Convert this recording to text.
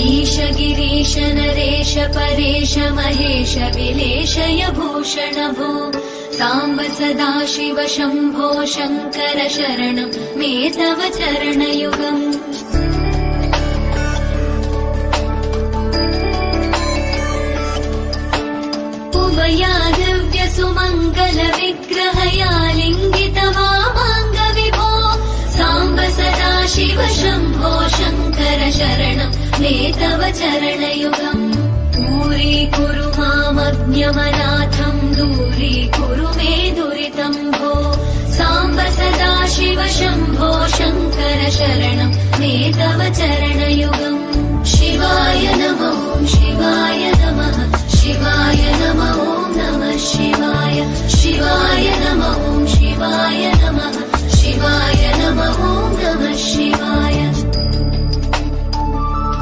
ईश गिरीश नरेश परेश महेश विलेशय भूषण भो साम्ब सदाशिव शम्भो शङ्कर शरणं मे तव चरणयुगम् उमया दिव्य सुमङ्गल विग्रहया लिङ्गित वामाङ्ग विभो साम्ब सदाशिव शम्भो शङ्कर शरणं मे तव चरणयुगम् दूरीकुरु मामज्ञमनाथं दूरीकुरु मे दुरितं भो साम्ब सदाशिव शम्भो शङ्कर शरणं मे तव चरणयुगम्